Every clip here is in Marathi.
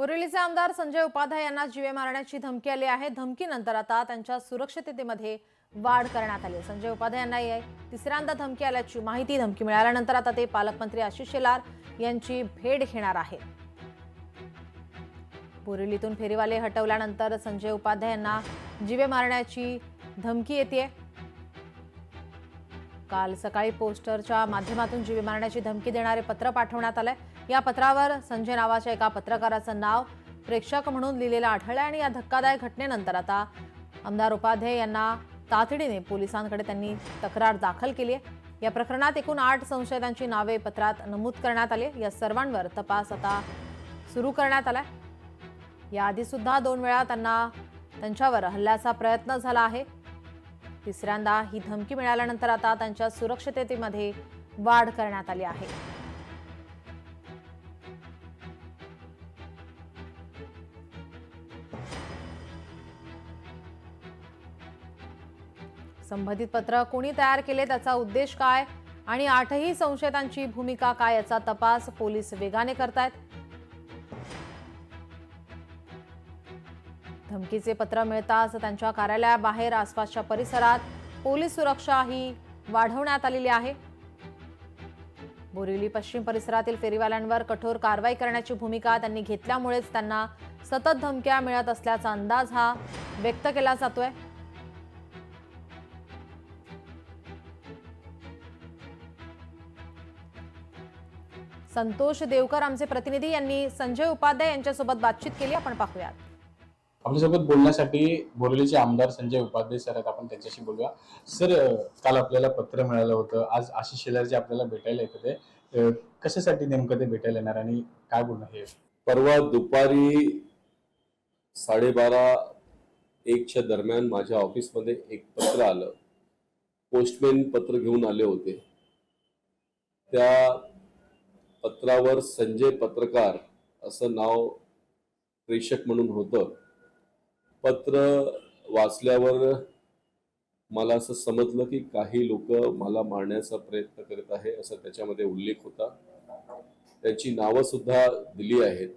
बोरिवलीचे आमदार संजय उपाध्याय यांना जीवे मारण्याची धमकी आली आहे। धमकीनंतर आता त्यांच्या सुरक्षिततेमध्ये वाढ करण्यात आली। संजय उपाध्याय यांना तिसऱ्यांदा धमकी आल्याची माहिती धमकी मिळाल्यानंतर आता ते पालकमंत्री आशिष शेलार यांची भेट घेणार आहेत। बोरिवलीतून फेरीवाले हटवल्यानंतर संजय उपाध्याय यांना जीवे मारण्याची धमकी येते। काल सकाळी पोस्टरच्या माध्यमातून जीवे मारण्याची धमकी देणारे पत्र पाठवण्यात आले। या पत्रावर संजय नावाच्या एका पत्रकाराचं नाव प्रेक्षक म्हणून लिहिलेलं आढळलं आणि या धक्कादायक घटनेनंतर आता आमदार उपाध्याय यांना तातडीने पोलिसांकडे त्यांनी तक्रार दाखल केली आहे। या प्रकरणात एकूण 8 संशयितांची नावे पत्रात नमूद करण्यात आली। या सर्वांवर तपास आता सुरू करण्यात आला। याआधी सुद्धा 2 वेळा त्यांच्यावर हल्ल्याचा प्रयत्न झाला आहे। तिसऱ्यांदा ही धमकी मिळाल्यानंतर आता त्यांच्या सुरक्षिततेमध्ये वाढ करण्यात आली आहे। संबंधित पत्र कोणी तयार केले, त्याचा उद्देश काय आणि 8ही संशयितांची भूमिका काय याचा तपास पोलीस वेगाने करतायत। धमकीचे पत्र मिळताच त्यांच्या कार्यालयाबाहेर आसपासच्या परिसरात पोलीस सुरक्षा ही वाढवण्यात आलेली आहे। बोरिवली पश्चिम परिसरातील फेरीवाल्यांवर कठोर कारवाई करण्याची भूमिका त्यांनी घेतल्यामुळेच त्यांना सतत धमक्या मिळत असल्याचा अंदाज हा व्यक्त केला जातोय। संतोष देवकर आमचे प्रतिनिधी यांनी संजय उपाध्याय यांच्यासोबत बातचीत केली, आपण पाहूयात। आपल्यासोबत बोलण्यासाठी बोरिवलीचे आमदार संजय उपाध्याय सर आहेत, आपण त्यांच्याशी बोलूया। सर, काल आपल्याला पत्र मिळालं होतं, आज आशिष शेलार जे आपल्याला भेटायला येत होते, कशासाठी नेमकं ते भेटायला येणार आणि काय बोलणं हे? परवा दुपारी 12:30-1च्या दरम्यान माझ्या ऑफिसमध्ये एक पत्र आलं। पोस्टमॅन पत्र घेऊन आले होते। त्या पत्रावर संजय पत्रकार असं नाव प्रेषक म्हणून होतं। पत्र वाचल्यावर मला असं समजलं की काही लोक मला मारण्याचा प्रयत्न करत आहे असं त्याच्यामध्ये उल्लेख होता। त्यांची नावं सुद्धा दिली आहेत।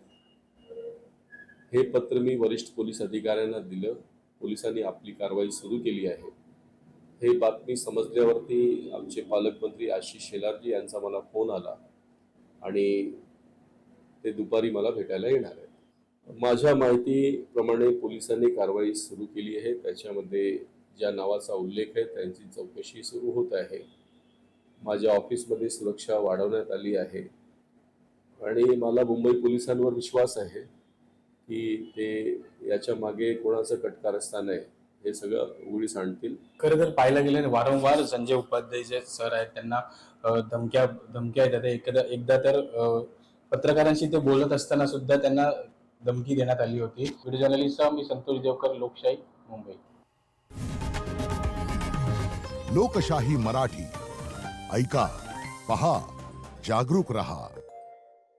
हे पत्र मी वरिष्ठ पोलीस अधिकाऱ्यांना दिलं। पोलिसांनी आपली कारवाई सुरू केली आहे। हे बातमी समजल्यावरती आमचे पालकमंत्री आशिष शेलारजी यांचा मला फोन आला आणि ते दुपारी मला भेटायला येणार आहेत। माझ्या माहितीप्रमाणे पोलिसांनी कारवाई सुरू केली आहे। त्याच्यामध्ये ज्या नावाचा उल्लेख आहे त्यांची चौकशी सुरू होत आहे। माझ्या ऑफिसमध्ये सुरक्षा वाढवण्यात आली आहे आणि मला मुंबई पोलिसांवर विश्वास आहे की ते याच्या मागे कोणाचं कटकारस्थान आहे हे सगळं उघडीस आणतील। खरं तर पाहायला गेलं वारंवार संजय उपाध्याय जे सर आहेत त्यांना धमक्या येतात। एकदा तर पत्रकारांशी ते बोलत असताना सुद्धा त्यांना धमकी देण्यात आली होती। व्हिडिओ जर्नलिस्ट मी संतोष देवकर, लोकशाही, मुंबई। लोकशाही मराठी ऐका, पहा, जागरूक रहा।